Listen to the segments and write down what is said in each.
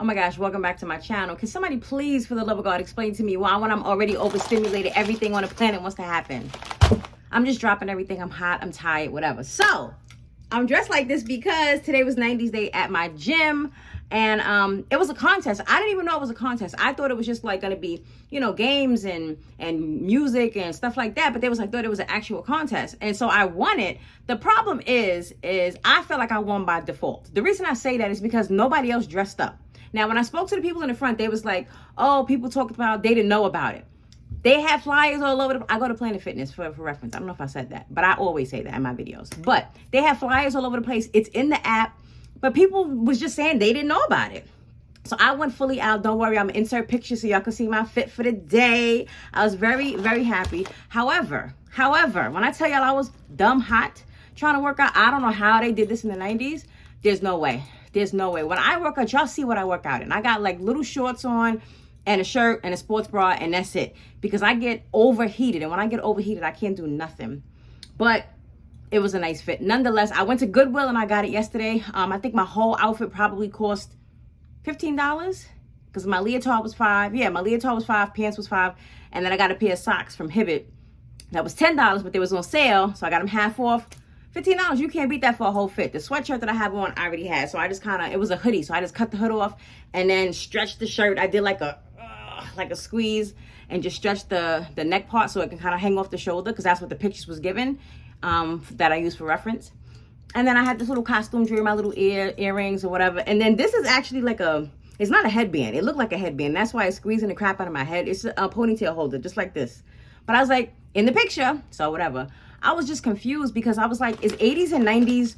my gosh, welcome back to my channel. Can somebody please, for the love of God, explain to me why when I'm already overstimulated, everything on the planet wants to happen? I'm just dropping everything. I'm hot, I'm tired, whatever. So, I'm dressed like this because today was 90s day at my gym. And it was a contest. I didn't even know it was a contest. I thought it was just like gonna be, you know, games and music and stuff like that. But they was like, thought it was an actual contest. And so I won it. The problem is I feel like I won by default. The reason I say that is because nobody else dressed up. Now, when I spoke to the people in the front, they was like, oh, people talked about, they didn't know about it. They had flyers all over. I go to Planet Fitness for reference. I don't know if I said that, but I always say that in my videos. But they have flyers all over the place. It's in the app. But people was just saying they didn't know about it. So I went fully out. Don't worry, I'm gonna insert pictures so y'all can see my fit for the day. I was very, very happy. However, when I tell y'all I was dumb hot trying to work out, I don't know how they did this in the 90s. There's no way. There's no way. When I work out, y'all see what I work out in. I got like little shorts on and a shirt and a sports bra, and that's it. Because I get overheated. And when I get overheated, I can't do nothing. But it was a nice fit. Nonetheless, I went to Goodwill and I got it yesterday. I think my whole outfit probably cost $15 because my leotard was $5. Yeah, my leotard was $5, pants was $5, and then I got a pair of socks from Hibbett that was $10, but they was on sale, so I got them half off. $15, you can't beat that for a whole fit. The sweatshirt that I have on, I already had, so I just it was a hoodie, so I just cut the hood off and then stretched the shirt. I did like a squeeze and just stretched the neck part so it can kind of hang off the shoulder because that's what the pictures was given. That I use for reference. And then I had this little costume jewelry, my little earrings or whatever. And then this is actually like it's not a headband. It looked like a headband. That's why it's squeezing the crap out of my head. It's a ponytail holder, just like this. But I was like, in the picture, so whatever. I was just confused because I was like, is 80s and 90s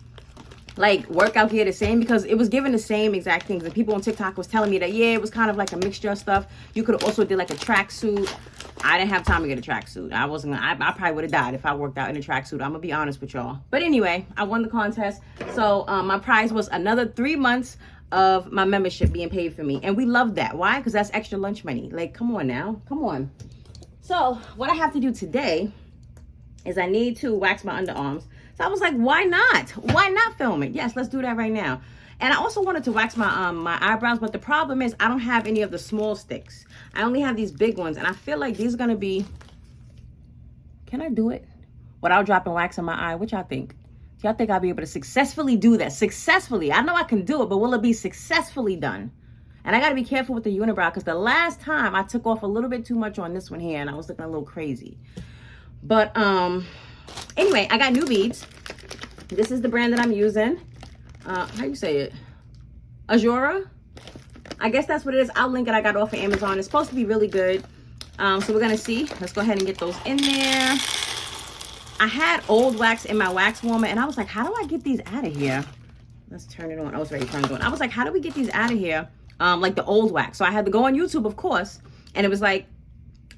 like workout gear the same? Because it was given the same exact things. And people on TikTok was telling me that, yeah, it was kind of like a mixture of stuff. You could have also did like a tracksuit. I didn't have time to get a tracksuit. I probably would have died if I worked out in a tracksuit. I'm gonna be honest with y'all. But anyway, I won the contest. So my prize was another 3 months of my membership being paid for me. And we love that. Why? Because that's extra lunch money. Like, come on now. Come on. So what I have to do today is I need to wax my underarms. So I was like, why not? Why not film it? Yes, let's do that right now. And I also wanted to wax my my eyebrows, but the problem is I don't have any of the small sticks. I only have these big ones, and I feel like these are gonna be. Can I do it without dropping wax in my eye? What y'all think? Y'all think I'll be able to successfully do that? Successfully, I know I can do it, but will it be successfully done? And I gotta be careful with the unibrow because the last time I took off a little bit too much on this one here, and I was looking a little crazy. But anyway, I got new beads. This is the brand that I'm using. How you say it? Ajoura? I guess that's what it is. I'll link it. I got it off of Amazon. It's supposed to be really good. So we're going to see. Let's go ahead and get those in there. I had old wax in my wax warmer, and I was like, how do I get these out of here? Let's turn it on. Oh, it's already turned on. I was like, how do we get these out of here? Like the old wax. So I had to go on YouTube, of course. And it was like,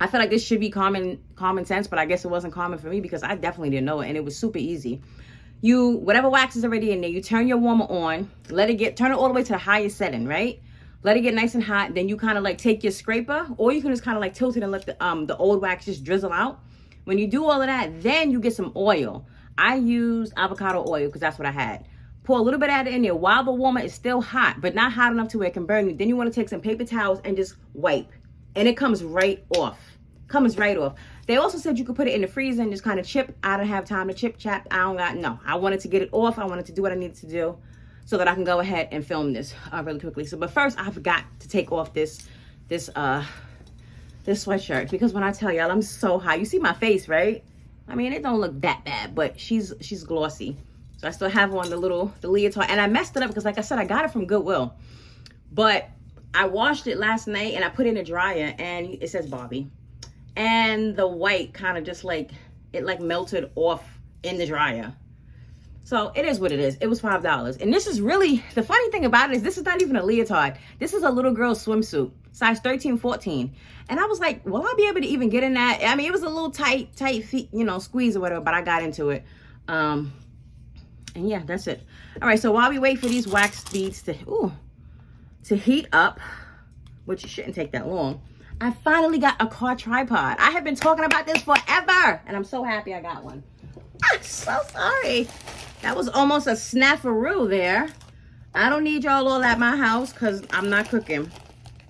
I feel like this should be common sense, but I guess it wasn't common for me because I definitely didn't know it. And it was super easy. Whatever wax is already in there, you turn your warmer on, turn it all the way to the highest setting, right? Let it get nice and hot. Then you kind of like take your scraper, or you can just kind of like tilt it and let the old wax just drizzle out. When you do all of that, then you get some oil. I used avocado oil because that's what I had. Pour a little bit of it in there while the warmer is still hot, but not hot enough to where it can burn you. Then you want to take some paper towels and just wipe. And it comes right off. They also said you could put it in the freezer and just kind of chip. I don't have time to chap. I wanted to get it off. I wanted to do what I needed to do so that I can go ahead and film this really quickly. So, but first I've got to take off this sweatshirt because when I tell y'all I'm so hot, you see my face, right? I mean, it don't look that bad, but she's glossy. So I still have on the leotard, and I messed it up because like I said, I got it from Goodwill, but I washed it last night and I put it in a dryer and it says Barbie. And the white kind of just like, it like melted off in the dryer. So it is what it is. It was $5. And this is really, the funny thing about it is this is not even a leotard. This is a little girl's swimsuit, size 13, 14. And I was like, will I be able to even get in that? I mean, it was a little tight feet, you know, squeeze or whatever, but I got into it. And yeah, that's it. All right, so while we wait for these wax beads to heat up, which shouldn't take that long, I finally got a car tripod. I have been talking about this forever, and I'm so happy I got one. I'm so sorry. That was almost a snafaroo there. I don't need y'all all at my house because I'm not cooking.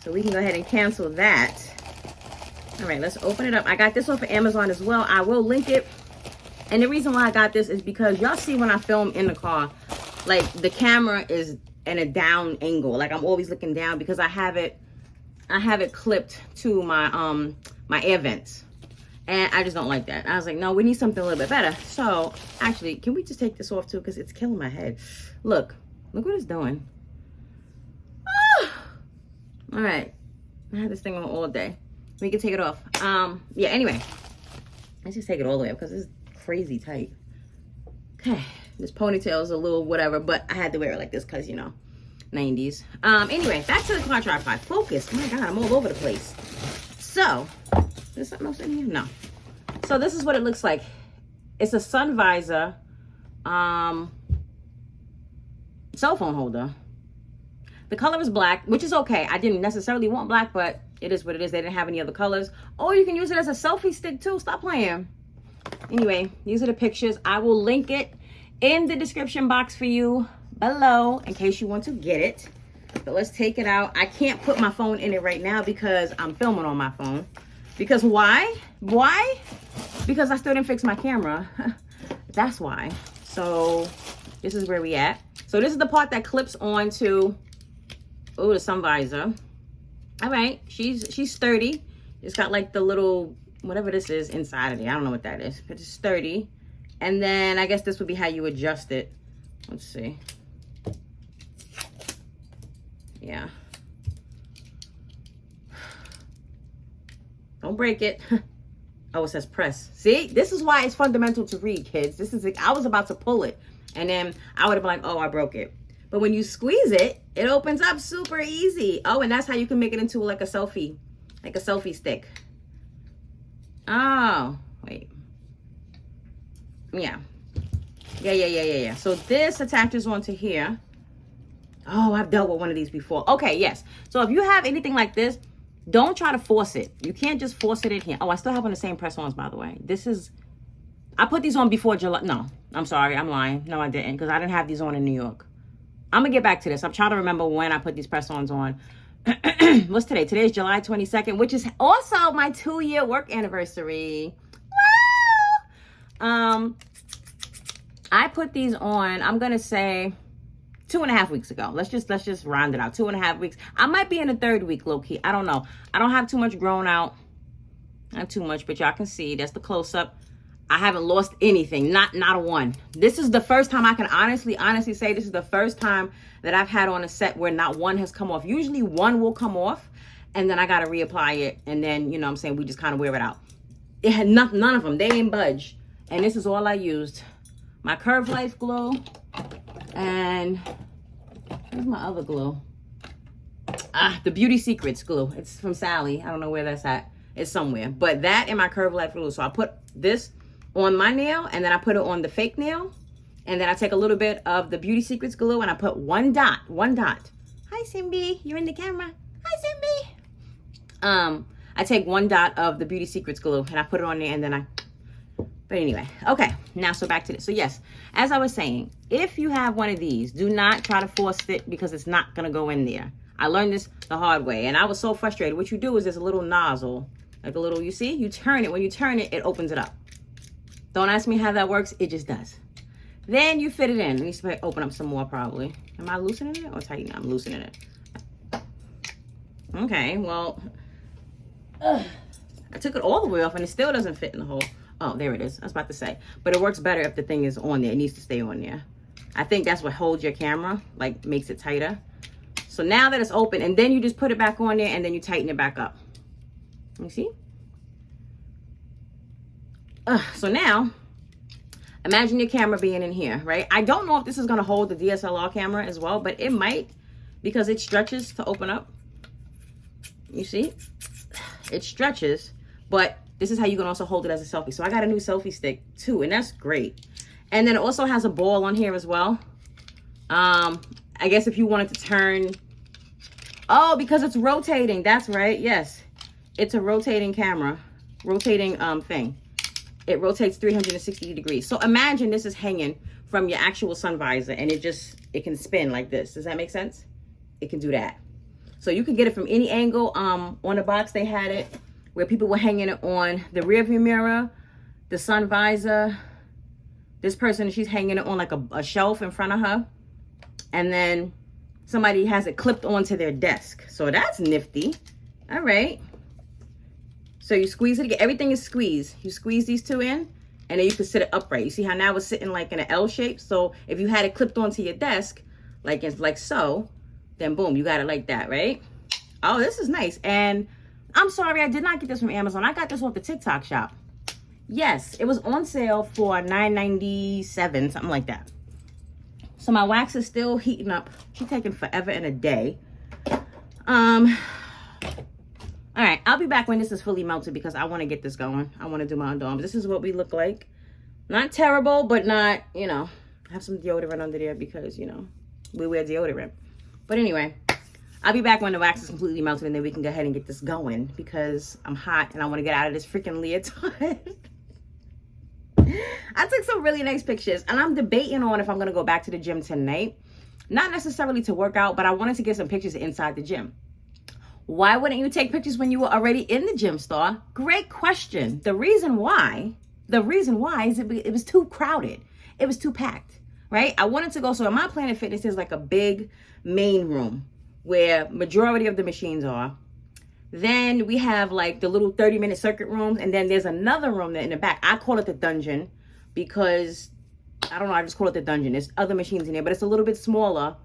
So we can go ahead and cancel that. All right, let's open it up. I got this off of Amazon as well. I will link it. And the reason why I got this is because y'all see when I film in the car, like the camera is in a down angle. Like I'm always looking down because I have it clipped to my my air vents. And I just don't like that. I was like, no, we need something a little bit better. So actually, can we just take this off too? Because it's killing my head. Look what it's doing. Ah! All right. I had this thing on all day. We can take it off. Yeah, anyway. Let's just take it all the way up because it's crazy tight. Okay. This ponytail is a little whatever, but I had to wear it like this because, you know, 90s. Anyway, back to the car tripod. Focus. My God, I'm all over the place. So, there's something else in here? No. So this is what it looks like. It's a sun visor, cell phone holder. The color is black, which is okay. I didn't necessarily want black, but it is what it is. They didn't have any other colors. Or you can use it as a selfie stick too. Stop playing. Anyway, these are the pictures. I will link it in the description box for you below in case you want to get it. But let's take it out. I can't put my phone in it right now because I'm filming on my phone. Because why? Why? Because I still didn't fix my camera. That's why. So this is where we at. So this is the part that clips onto, oh, the sun visor. All right, she's sturdy. It's got like the little, whatever this is inside of it. I don't know what that is, but it's sturdy. And then I guess this would be how you adjust it. Let's see. Yeah. Don't break it. Oh, it says press. See, this is why it's fundamental to read, kids. This is, I was about to pull it and then I would have been like, oh, I broke it. But when you squeeze it, it opens up super easy. Oh, and that's how you can make it into like a selfie stick. Oh, wait. Yeah. Yeah. So this attaches onto here. Oh, I've dealt with one of these before. Okay, yes. So if you have anything like this, don't try to force it. You can't just force it in here. Oh, I still have on the same press-ons, by the way. This is, I put these on before July. No, I'm sorry. I'm lying. No, I didn't, because I didn't have these on in New York. I'm going to get back to this. I'm trying to remember when I put these press-ons on. What's today? Today's July 22nd, which is also my 2-year work anniversary. Wow! I put these on, I'm going to say 2.5 weeks ago. Let's just round it out. 2.5 weeks. I might be in the 3rd week, low key. I don't know. I don't have too much grown out. Not too much, but y'all can see. That's the close up. I haven't lost anything. Not a one. This is the first time I can honestly say this is the first time that I've had on a set where not one has come off. Usually one will come off and then I got to reapply it. And then, you know what I'm saying, we just kind of wear it out. It had none of them. They ain't budge. And this is all I used. My Curve Life glue. And where's my other glue? The Beauty Secrets glue. It's from Sally. I don't know where that's at. It's somewhere. But that and my Curve Life glue. So I put this on my nail and then I put it on the fake nail. And then I take a little bit of the Beauty Secrets glue and I put one dot. Hi, Simbi. You're in the camera. Hi, Simbi. I take 1 dot of the Beauty Secrets glue and I put it on there and then but anyway, okay, now so back to this. So yes, as I was saying, if you have one of these, do not try to force it because it's not gonna go in there. I learned this the hard way and I was so frustrated. What you do is there's a little nozzle, like a little, you see, you turn it. When you turn it, it opens it up. Don't ask me how that works, it just does. Then you fit it in. Let me open up some more probably. Am I loosening it or tightening? I'm loosening it. Okay, well, I took it all the way off and it still doesn't fit in the hole. Oh, there it is. I was about to say. But it works better if the thing is on there. It needs to stay on there. I think that's what holds your camera, like makes it tighter. So now that it's open, and then you just put it back on there and then you tighten it back up. You see? So now, imagine your camera being in here, right? I don't know if this is going to hold the DSLR camera as well, but it might because it stretches to open up. You see? It stretches, but this is how you can also hold it as a selfie. So I got a new selfie stick too, and that's great. And then it also has a ball on here as well. I guess if you wanted to turn, oh, because it's rotating. That's right. Yes, it's a rotating camera, rotating thing. It rotates 360 degrees. So imagine this is hanging from your actual sun visor, and it can spin like this. Does that make sense? It can do that. So you can get it from any angle. On the box they had it where people were hanging it on the rear view mirror, the sun visor. This person, she's hanging it on like a shelf in front of her. And then somebody has it clipped onto their desk. So that's nifty. All right. So you squeeze it again. Everything is squeezed. You squeeze these two in, and then you can sit it upright. You see how now it's sitting like in an L shape? So if you had it clipped onto your desk, like it's like so, then boom, you got it like that, right? Oh, this is nice. And I'm sorry, I did not get this from Amazon. I got this off the TikTok shop. Yes, it was on sale for $9.97, something like that. So my wax is still heating up. She's taking forever and a day. All right, I'll be back when this is fully melted because I want to get this going. I want to do my underarms. This is what we look like. Not terrible, but not, you know, I have some deodorant under there because, you know, we wear deodorant. But anyway, I'll be back when the wax is completely melted, and then we can go ahead and get this going because I'm hot and I want to get out of this freaking leotard. I took some really nice pictures, and I'm debating on if I'm going to go back to the gym tonight. Not necessarily to work out, but I wanted to get some pictures inside the gym. Why wouldn't you take pictures when you were already in the gym, Star? Great question. The reason why is it was too crowded. It was too packed, right? I wanted to go, so in my Planet Fitness, there's like a big main room where majority of the machines are. Then we have like the little 30-minute circuit rooms, and then there's another room that in the back. I call it the dungeon because, I don't know, I just call it the dungeon. There's other machines in there, but it's a little bit smaller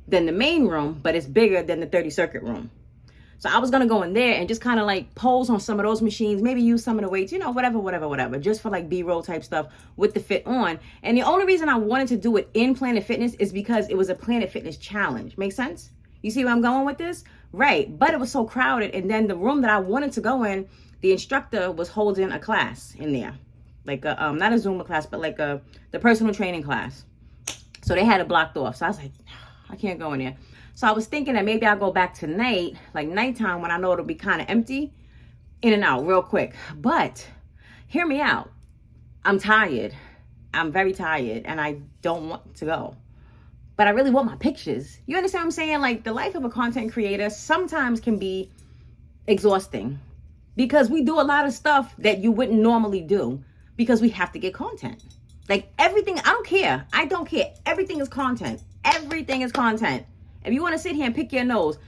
than the main room, but it's bigger than the 30 circuit room. So I was going to go in there and just kind of like pose on some of those machines, maybe use some of the weights, you know, whatever, just for like B-roll type stuff with the fit on. And the only reason I wanted to do it in Planet Fitness is because it was a Planet Fitness challenge. Make sense? You see where I'm going with this? Right. But it was so crowded. And then the room that I wanted to go in, the instructor was holding a class in there. Like a, not a Zumba class, but like the personal training class. So they had it blocked off. So I was like, I can't go in there. So I was thinking that maybe I'll go back tonight, like nighttime, when I know it'll be kind of empty, in and out real quick. But hear me out. I'm tired. I'm very tired, and I don't want to go. But I really want my pictures. You understand what I'm saying? Like, the life of a content creator sometimes can be exhausting because we do a lot of stuff that you wouldn't normally do because we have to get content. Like, everything, I don't care. I don't care. Everything is content. Everything is content. If you want to sit here and pick your nose,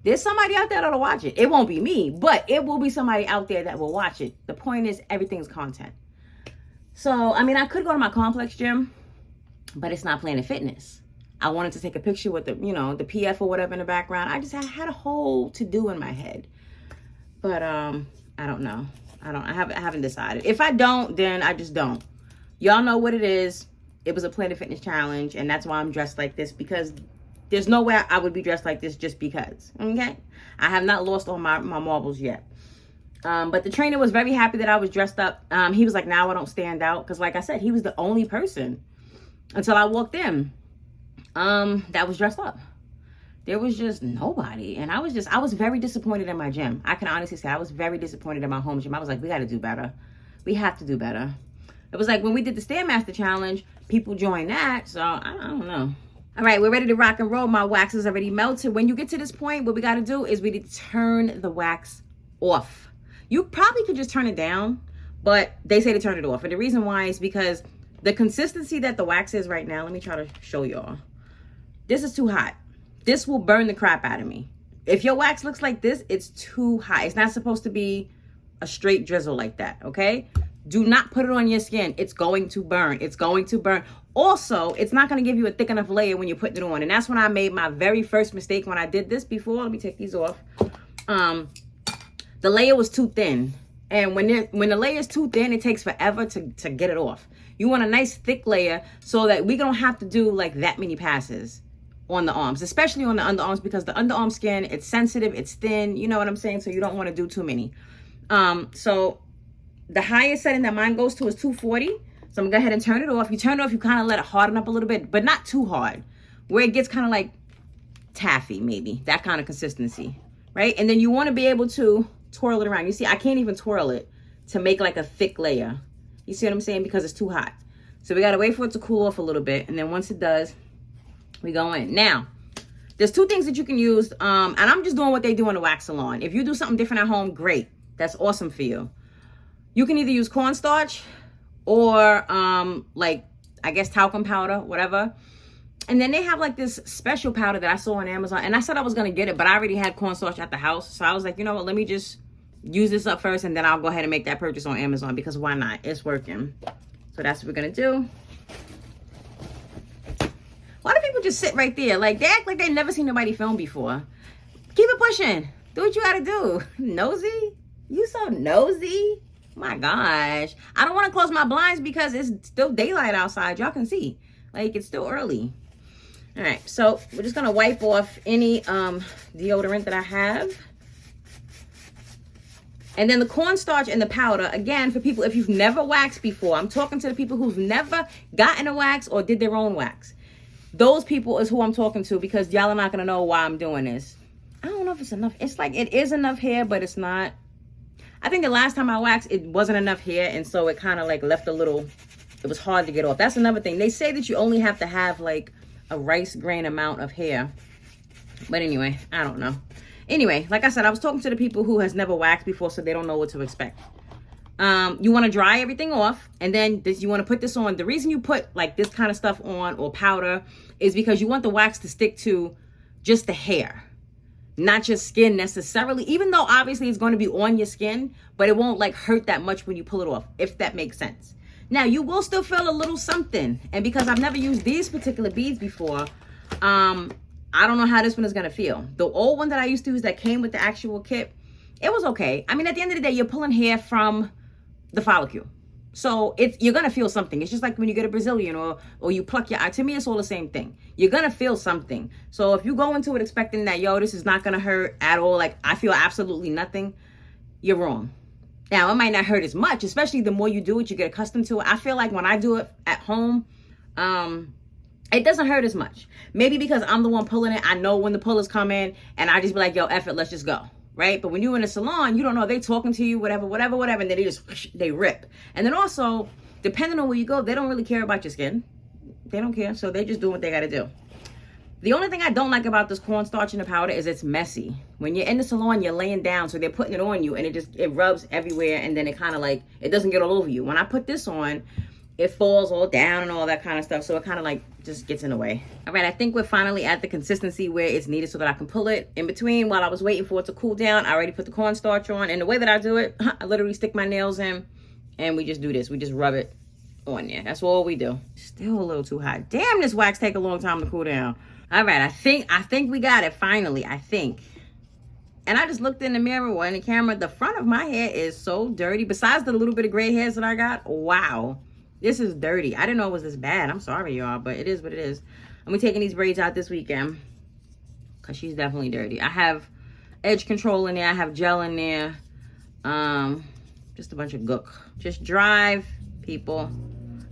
there's somebody out there that'll watch it. It won't be me, but it will be somebody out there that will watch it. The point is, everything's content. So, I mean, I could go to my complex gym, but it's not Planet Fitness. I wanted to take a picture with the, you know, the PF or whatever in the background. I had a whole to-do in my head. But I don't know. I haven't decided. If I don't, then I just don't. Y'all know what it is. It was a Planet Fitness challenge, and that's why I'm dressed like this, because there's no way I would be dressed like this just because, okay? I have not lost all my marbles yet. But the trainer was very happy that I was dressed up. He was like, now I don't stand out. Because like I said, he was the only person until I walked in that was dressed up. There was just nobody. And I was very disappointed in my gym. I can honestly say I was very disappointed in my home gym. I was like, we got to do better. We have to do better. It was like when we did the Stairmaster Challenge, people joined that. So I don't know. All right, we're ready to rock and roll. My wax is already melted. When you get to this point, what we got to do is we need to turn the wax off. You probably could just turn it down, but they say to turn it off. And the reason why is because the consistency that the wax is right now, let me try to show y'all. This is too hot. This will burn the crap out of me. If your wax looks like this, it's too hot. It's not supposed to be a straight drizzle like that, okay? Do not put it on your skin. It's going to burn. It's going to burn. Also, it's not going to give you a thick enough layer when you're putting it on. And that's when I made my very first mistake when I did this before. Let me take these off. The layer was too thin. And when the layer is too thin, it takes forever to get it off. You want a nice thick layer so that we don't have to do like that many passes on the arms, especially on the underarms, because the underarm skin, it's sensitive, it's thin. You know what I'm saying? So you don't want to do too many. So the highest setting that mine goes to is 240. So I'm gonna go ahead and turn it off. You turn it off, you kind of let it harden up a little bit, but not too hard, where it gets kind of like taffy, maybe that kind of consistency, right? And then you want to be able to twirl it around. You see, I can't even twirl it to make like a thick layer. You see what I'm saying? Because it's too hot. So we got to wait for it to cool off a little bit. And then once it does, we go in. Now, there's two things that you can use. And I'm just doing what they do in the wax salon. If you do something different at home, great. That's awesome for you. You can either use cornstarch or like, I guess, talcum powder, whatever. And then they have like this special powder that I saw on Amazon. And I said I was going to get it, but I already had cornstarch at the house. So I was like, you know what, let me just use this up first. And then I'll go ahead and make that purchase on Amazon because why not? It's working. So that's what we're going to do. Why do people just sit right there? Like, they act like they've never seen nobody film before. Keep it pushing. Do what you got to do. Nosy? You so nosy? My gosh. I don't want to close my blinds because it's still daylight outside. Y'all can see. Like, it's still early. All right, so we're just gonna wipe off any deodorant that I have. And then the cornstarch and the powder, again, for people, if you've never waxed before, I'm talking to the people who've never gotten a wax or did their own wax. Those people is who I'm talking to because y'all are not gonna know why I'm doing this. I don't know if it's enough. It's like, it is enough hair, but it's not. I think the last time I waxed, it wasn't enough hair, and so it kind of like left a little, it was hard to get off. That's another thing. They say that you only have to have like a rice grain amount of hair. But anyway, I don't know. Anyway, like I said, I was talking to the people who has never waxed before, so they don't know what to expect. You want to dry everything off, and then you want to put this on. The reason you put like this kind of stuff on or powder is because you want the wax to stick to just the hair, not your skin necessarily, even though obviously it's going to be on your skin, but it won't like hurt that much when you pull it off, if that makes sense. Now, you will still feel a little something. And because I've never used these particular beads before, I don't know how this one is going to feel. The old one that I used to use that came with the actual kit, it was okay. I mean, at the end of the day, you're pulling hair from the follicle. So you're going to feel something. It's just like when you get a Brazilian or you pluck your eye. To me, it's all the same thing. You're going to feel something. So if you go into it expecting that, yo, this is not going to hurt at all, like I feel absolutely nothing, you're wrong. Now, it might not hurt as much, especially the more you do it, you get accustomed to it. I feel like when I do it at home, it doesn't hurt as much. Maybe because I'm the one pulling it. I know when the pullers come in, and I just be like, yo, F it, let's just go, right? But when you're in a salon, you don't know. They talking to you, whatever, and then they rip. And then also, depending on where you go, they don't really care about your skin. They don't care, so they just do what they got to do. The only thing I don't like about this cornstarch and the powder is it's messy. When you're in the salon, you're laying down, so they're putting it on you, and it rubs everywhere, and then it kind of like, it doesn't get all over you. When I put this on, it falls all down and all that kind of stuff, so it kind of like just gets in the way. All right, I think we're finally at the consistency where it's needed so that I can pull it. In between, while I was waiting for it to cool down, I already put the cornstarch on, and the way that I do it, I literally stick my nails in, and we just do this. We just rub it on there. That's all we do. Still a little too hot. Damn, this wax take a long time to cool down. All right, I think we got it finally, I think. And I just looked in the mirror or in the camera. The front of my hair is so dirty. Besides the little bit of gray hairs that I got, wow. This is dirty. I didn't know it was this bad. I'm sorry, y'all, but it is what it is. I'm taking these braids out this weekend because she's definitely dirty. I have edge control in there. I have gel in there. Just a bunch of gook. Just drive, people.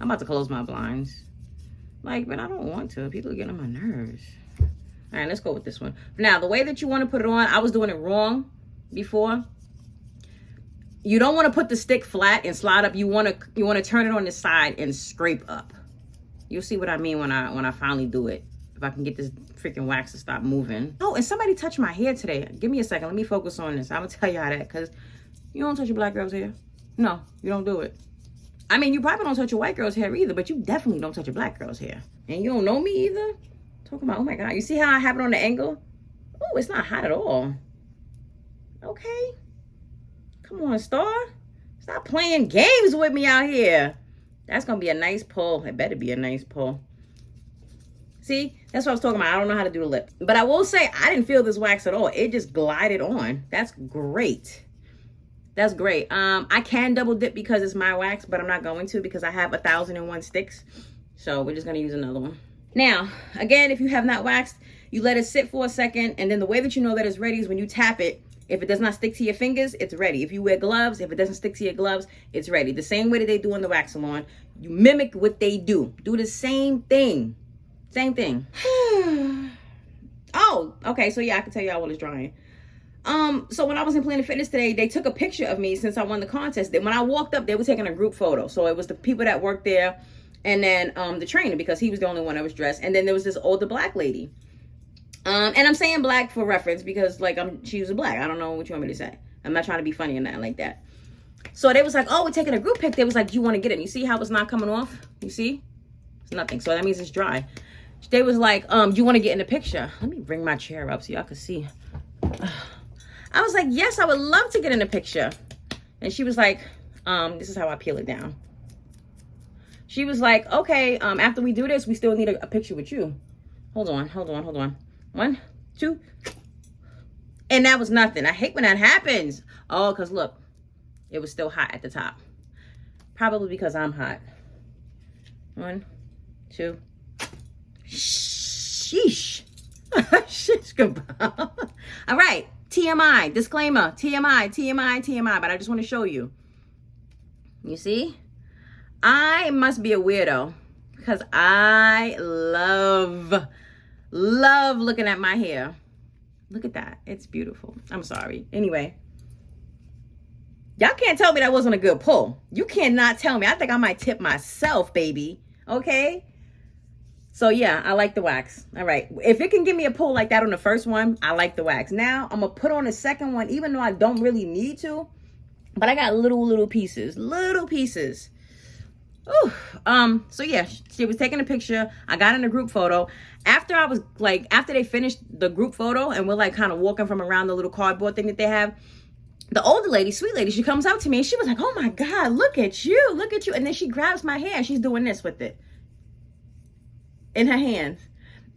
I'm about to close my blinds. Like, but I don't want to. People are getting on my nerves. All right, let's go with this one. Now, the way that you want to put it on, I was doing it wrong before. You don't want to put the stick flat and slide up. You want to turn it on the side and scrape up. You'll see what I mean when I finally do it. If I can get this freaking wax to stop moving. Oh, and somebody touched my hair today. Give me a second. Let me focus on this. I'm going to tell y'all that because you don't touch your black girl's hair. No, you don't do it. I mean, you probably don't touch a white girl's hair either, but you definitely don't touch a black girl's hair. And you don't know me either? Talking about, oh my God. You see how I have it on the angle? Oh, it's not hot at all. Okay. Come on, Star. Stop playing games with me out here. That's going to be a nice pull. It better be a nice pull. See? That's what I was talking about. I don't know how to do the lip. But I will say, I didn't feel this wax at all. It just glided on. That's great. That's great. I can double dip because it's my wax, but I'm not going to because I have 1,001 sticks. So we're just going to use another one. Now, again, if you have not waxed, you let it sit for a second. And then the way that you know that it's ready is when you tap it. If it does not stick to your fingers, it's ready. If you wear gloves, if it doesn't stick to your gloves, it's ready. The same way that they do in the wax salon. You mimic what they do. Do the same thing. Same thing. Oh, okay. So yeah, I can tell y'all while it's drying. So when I was in Planet Fitness today, they took a picture of me since I won the contest. When I walked up, they were taking a group photo. So it was the people that worked there. And then the trainer, because he was the only one that was dressed. And then there was this older black lady. And I'm saying black for reference because like she was a black. I don't know what you want me to say. I'm not trying to be funny or nothing like that. So they was like, oh, we're taking a group pic. They was like, do you want to get it? And you see how it's not coming off? You see? It's nothing. So that means it's dry. They was like, do you want to get in the picture? Let me bring my chair up so y'all can see. I was like, yes, I would love to get in the picture. And she was like, this is how I peel it down. She was like, okay, after we do this, we still need a picture with you. Hold on. 1, 2. And that was nothing. I hate when that happens. Oh, because look, it was still hot at the top. Probably because I'm hot. 1, 2. Sheesh. Sheesh, goodbye. All right. TMI, disclaimer, TMI, but I just want to show you. You see? I must be a weirdo because I love looking at my hair. Look at that. It's beautiful. I'm sorry. Anyway, y'all can't tell me that wasn't a good pull. You cannot tell me. I think I might tip myself, baby. Okay? So yeah, I like the wax. All right. If it can give me a pull like that on the first one, I like the wax. Now I'm going to put on the second one, even though I don't really need to. But I got little pieces. Ooh. So yeah, she was taking a picture. I got in a group photo. After they finished the group photo and we're like kind of walking from around the little cardboard thing that they have, the older lady, sweet lady, she comes up to me and she was like, oh my God, look at you. And then she grabs my hair and she's doing this with it in her hands.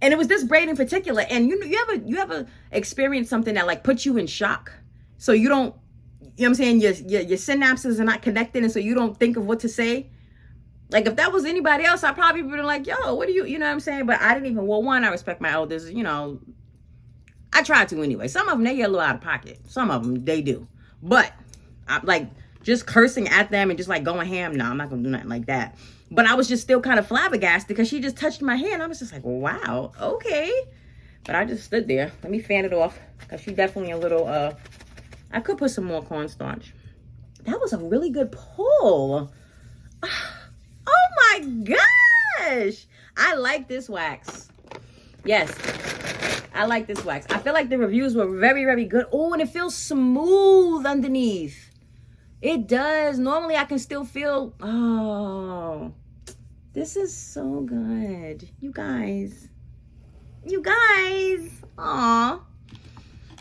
And it was this braid in particular. And you ever experienced something that like puts you in shock? So you don't, you know what I'm saying? Your synapses are not connected. And so you don't think of what to say. Like if that was anybody else, I probably would have like, yo, what do you know what I'm saying? But I didn't even, well, one, I respect my elders, you know, I try to anyway. Some of them, they get a little out of pocket. Some of them, they do. But I'm like just cursing at them and just like going ham. No, I'm not going to do nothing like that. But I was just still kind of flabbergasted because she just touched my hand. I was just like, wow, okay. But I just stood there. Let me fan it off because she definitely a little, I could put some more cornstarch. That was a really good pull. Oh my gosh. I like this wax. Yes, I like this wax. I feel like the reviews were very, very good. Oh, and it feels smooth underneath. It does. Normally I can still feel, oh, this is so good. You guys. Aw.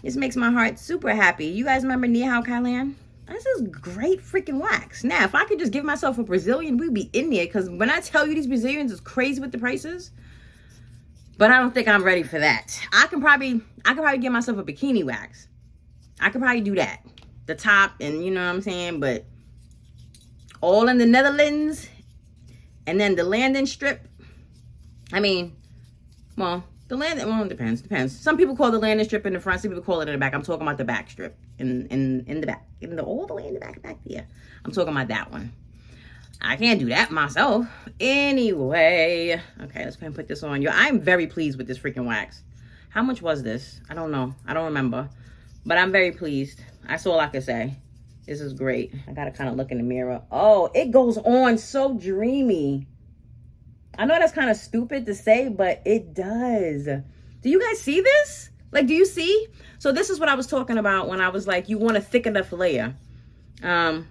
This makes my heart super happy. You guys remember Ni Hao Kailan? This is great freaking wax. Now, if I could just give myself a Brazilian, we'd be in there. Because when I tell you these Brazilians is crazy with the prices. But I don't think I'm ready for that. I can probably give myself a bikini wax. I could probably do that. The top and you know what I'm saying. But all in the Netherlands. And then the landing strip. I mean, well, the landing, well, it depends. Some people call the landing strip in the front. Some people call it in the back. I'm talking about the back strip. In the back. All the way in the back there. I'm talking about that one. I can't do that myself. Anyway. Okay, let's go ahead and put this on. I'm very pleased with this freaking wax. How much was this? I don't know. I don't remember. But I'm very pleased. That's all I can say. This is great. I gotta kind of look in the mirror. Oh, it goes on so dreamy. I know that's kind of stupid to say, but it does. Do you guys see this? Like, do you see? So this is what I was talking about when I was like, you want a thick enough layer. I'm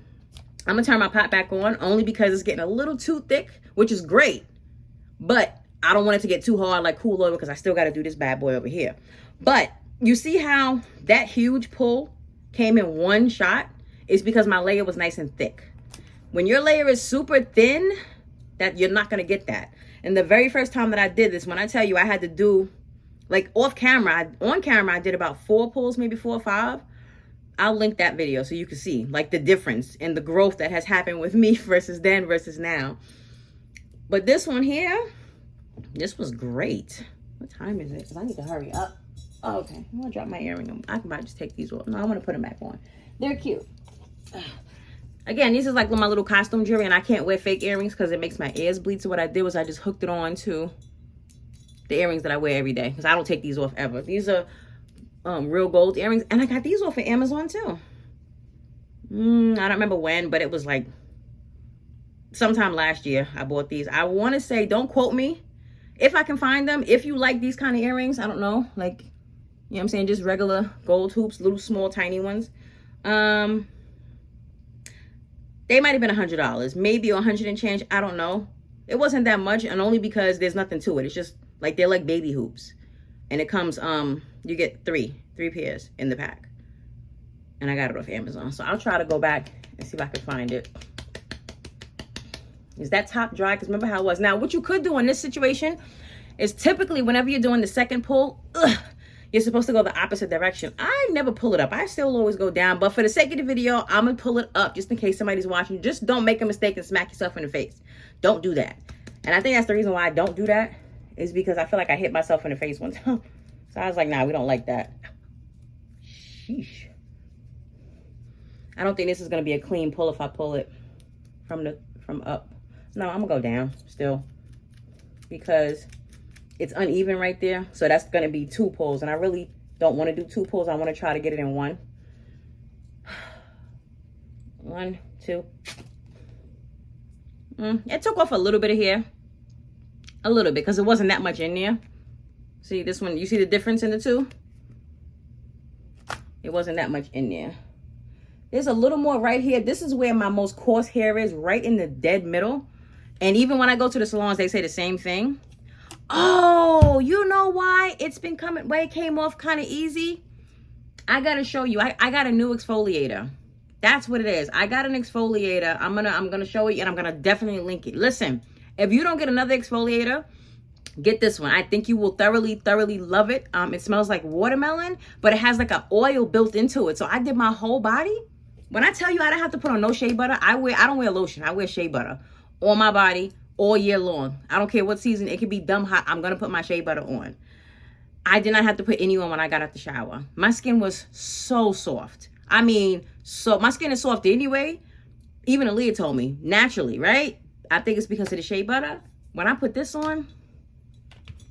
going to turn my pot back on only because it's getting a little too thick, which is great. But I don't want it to get too hard like cool over because I still got to do this bad boy over here. But you see how that huge pull came in one shot? It's because my layer was nice and thick. When your layer is super thin, that you're not going to get that. And the very first time that I did this, when I tell you I had to do, like on camera, I did about 4 pulls, maybe 4 or 5. I'll link that video so you can see like the difference in the growth that has happened with me versus then versus now. But this one here, this was great. What time is it? Because I need to hurry up. Oh, okay. I'm going to drop my earring. I can just take these off. No, I want to put them back on. They're cute. Again, this is like my little costume jewelry, and I can't wear fake earrings because it makes my ears bleed. So what I did was I just hooked it on to the earrings that I wear every day because I don't take these off ever. These are real gold earrings, and I got these off of Amazon too. I don't remember when, but it was like sometime last year I bought these. I want to say, don't quote me, if I can find them. If you like these kind of earrings, I don't know, like, you know what I'm saying, just regular gold hoops, little small tiny ones. They might have been $100, maybe 100 and change, I don't know. It wasn't that much, and only because there's nothing to it. It's just like, they're like baby hoops, and it comes you get three pairs in the pack, and I got it off Amazon. So I'll try to go back and see if I can find it. Is that top dry? Because remember how it was. Now, what you could do in this situation is, typically whenever you're doing the second pull, you're supposed to go the opposite direction. I never pull it up. I still always go down. But for the sake of the video, I'm going to pull it up just in case somebody's watching. Just don't make a mistake and smack yourself in the face. Don't do that. And I think that's the reason why I don't do that, is because I feel like I hit myself in the face one time. So I was like, nah, we don't like that. Sheesh. I don't think this is going to be a clean pull if I pull it from up. No, I'm going to go down still, because it's uneven right there. So that's going to be 2 pulls. And I really don't want to do 2 pulls. I want to try to get it in 1. 1, 2. It took off a little bit of hair. A little bit, because it wasn't that much in there. See this one? You see the difference in the 2? It wasn't that much in there. There's a little more right here. This is where my most coarse hair is, right in the dead middle. And even when I go to the salons, they say the same thing. Oh, you know why it's been coming, why it came off kind of easy? I gotta show you. I got a new exfoliator. That's what it is. I got an exfoliator. I'm gonna show you, and I'm gonna definitely link it. Listen, if you don't get another exfoliator, get this one. I think you will thoroughly love it. It smells like watermelon, but it has like an oil built into it. So I did my whole body. When I tell you I don't have to put on no shea butter, I don't wear lotion. I wear shea butter on my body all year long. I don't care what season. It could be dumb hot. I'm going to put my shea butter on. I did not have to put any on when I got out the shower. My skin was so soft. I mean, so my skin is soft anyway. Even Aaliyah told me, naturally, right? I think it's because of the shea butter. When I put this on,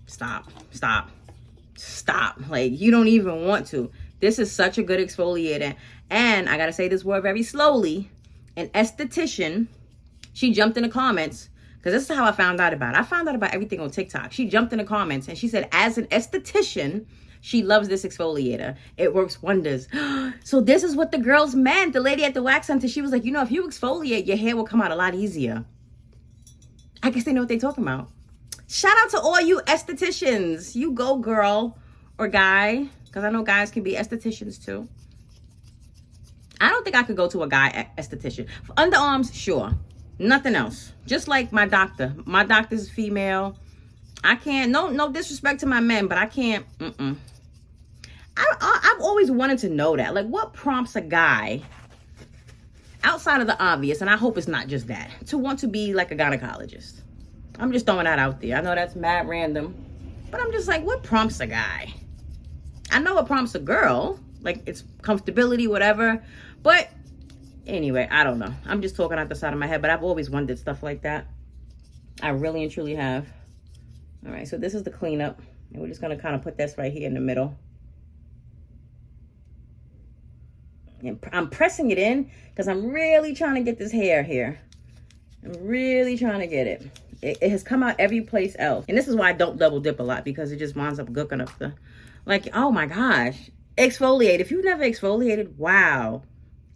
stop. Like, you don't even want to. This is such a good exfoliator. And I got to say this word very slowly. An esthetician, she jumped in the comments, because this is how I found out about it. I found out about everything on TikTok. She jumped in the comments and she said, as an esthetician, she loves this exfoliator. It works wonders. So this is what the girls meant. The lady at the wax center, she was like, you know, if you exfoliate, your hair will come out a lot easier. I guess they know what they're talking about. Shout out to all you estheticians. You go, girl or guy, because I know guys can be estheticians too. I don't think I could go to a guy esthetician. For underarms, sure. Nothing else. Just like my doctor. My doctor's female. I can't. No disrespect to my men, but I can't. I've always wanted to know that. Like, what prompts a guy, outside of the obvious, and I hope it's not just that, to want to be like a gynecologist? I'm just throwing that out there. I know that's mad random, but I'm just like, what prompts a guy? I know what prompts a girl. Like, it's comfortability, whatever. But anyway, I don't know. I'm just talking out the side of my head, but I've always wondered stuff like that. I really and truly have. All right, so this is the cleanup. And we're just going to kind of put this right here in the middle. And I'm pressing it in because I'm really trying to get this hair here. I'm really trying to get it. It has come out every place else. And this is why I don't double dip a lot, because it just winds up gooking up the... Like, oh my gosh. Exfoliate. If you've never exfoliated, wow.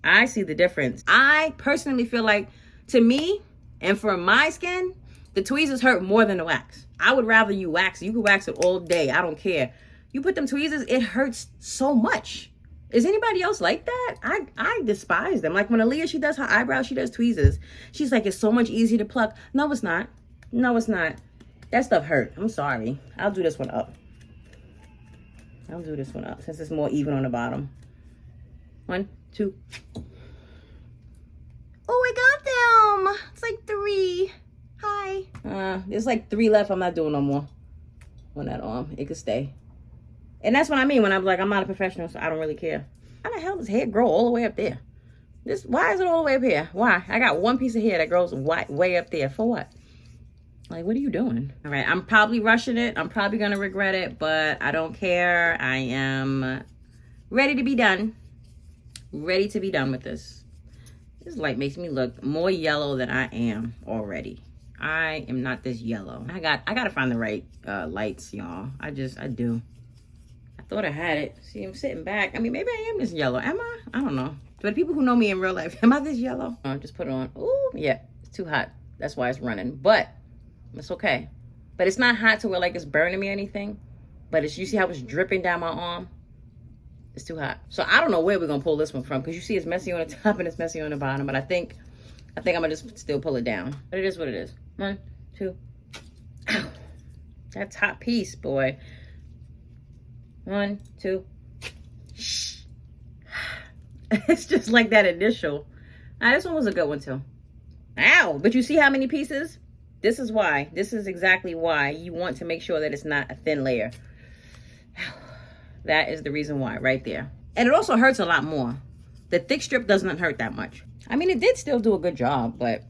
I see the difference. I personally feel like, to me, and for my skin, the tweezers hurt more than the wax. I would rather you wax. You can wax it all day. I don't care. You put them tweezers, it hurts so much. Is anybody else like that? I despise them. Like when Aaliyah, she does her eyebrows, she does tweezers. She's like, it's so much easier to pluck. No, it's not. No, it's not. That stuff hurt. I'm sorry. I'll do this one up. I'll do this one up since it's more even on the bottom. 1, 2. Oh, I got them. It's like 3. Hi. There's like 3 left. I'm not doing no more on that arm. It could stay. And that's what I mean when I'm like, I'm not a professional, so I don't really care. How the hell does hair grow all the way up there? Why is it all the way up here? Why? I got one piece of hair that grows way up there. For what? Like, what are you doing? All right, I'm probably rushing it. I'm probably going to regret it, but I don't care. I am ready to be done. Ready to be done with this. This light makes me look more yellow than I am already. I am not this yellow. I gotta find the right lights, y'all. I do. I thought I had it. See, I'm sitting back. I mean, maybe I am this yellow. Am I? I don't know. But the people who know me in real life, am I this yellow? Oh, just put it on. Ooh, yeah, it's too hot. That's why it's running. But it's okay. But it's not hot to where like it's burning me or anything. But it's, you see how it's dripping down my arm? It's too hot. So I don't know where we're gonna pull this one from, because you see it's messy on the top and it's messy on the bottom. But I think I'm gonna just still pull it down. But it is what it is. 1, 2. Ow. That top piece, boy. 1, 2. Shh. It's just like that initial. This one was a good one too. Ow! But you see how many pieces? This is why. This is exactly why you want to make sure that it's not a thin layer. That is the reason why, right there. And it also hurts a lot more. The thick strip doesn't hurt that much. I mean, it did still do a good job, but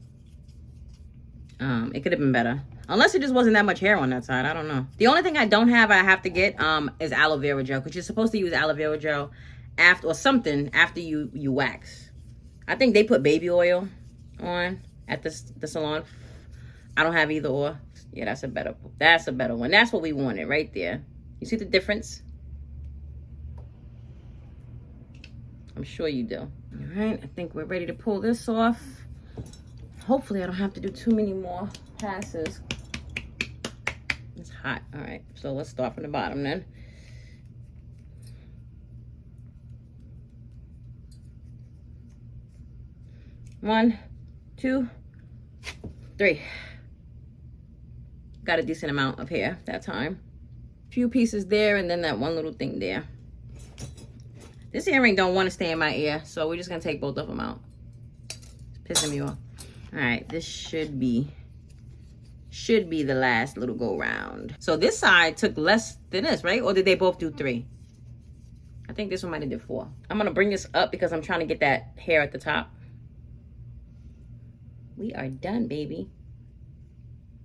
it could have been better. Unless it just wasn't that much hair on that side. I don't know. The only thing I don't have, I have to get is aloe vera gel, because you're supposed to use aloe vera gel after, or something after you wax. I think they put baby oil on at the salon. I don't have either or. Yeah, that's a better one. That's what we wanted right there. You see the difference? I'm sure you do. All right, I think we're ready to pull this off. Hopefully I don't have to do too many more passes. It's hot. All right, so let's start from the bottom then. One, 2, 3. Got a decent amount of hair that time. Few pieces there, and then that one little thing there. This earring don't want to stay in my ear, so we're just gonna take both of them out. It's pissing me off. All right, this should be the last little go round. So this side took less than this, right? Or did they both do 3? I think this one might have did 4. I'm gonna bring this up because I'm trying to get that hair at the top. We are done, baby.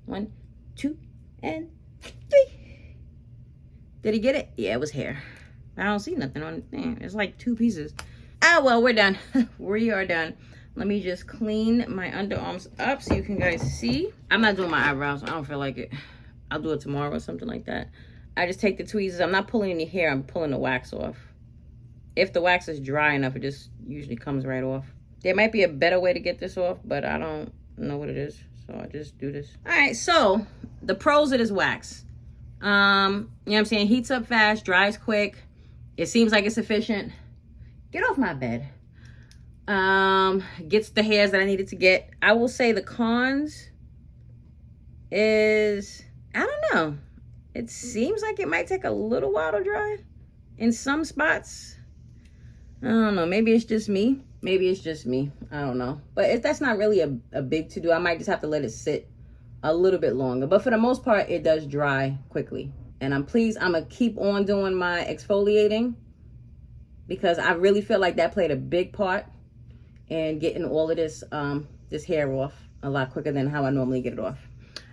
1, 2, and 3. Did he get it? Yeah, it was hair. I don't see nothing on it. It's like 2 pieces. Ah, well, we're done. We are done. Let me just clean my underarms up so you can guys see. I'm not doing my eyebrows. I don't feel like it. I'll do it tomorrow or something like that. I just take the tweezers. I'm not pulling any hair. I'm pulling the wax off. If the wax is dry enough, it just usually comes right off. There might be a better way to get this off, but I don't know what it is. So I just do this. All right, so the pros of this wax. You know what I'm saying? Heats up fast, dries quick. It seems like it's efficient. Get off my bed. Gets the hairs that I needed to get. I will say the cons is, I don't know. It seems like it might take a little while to dry in some spots. I don't know. Maybe it's just me. Maybe it's just me. I don't know. But if that's not really a big to-do, I might just have to let it sit a little bit longer. But for the most part, it does dry quickly. And I'm pleased. I'm going to keep on doing my exfoliating, because I really feel like that played a big part in getting all of this this hair off a lot quicker than how I normally get it off.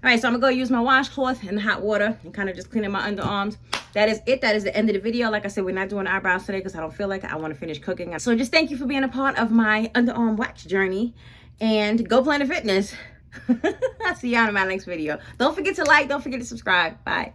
All right, so I'm going to go use my washcloth in the hot water and kind of just clean up my underarms. That is it. That is the end of the video. Like I said, we're not doing eyebrows today because I don't feel like it. I want to finish cooking. So just thank you for being a part of my underarm wax journey. And go Planet Fitness. I'll see you on my next video. Don't forget to like. Don't forget to subscribe. Bye.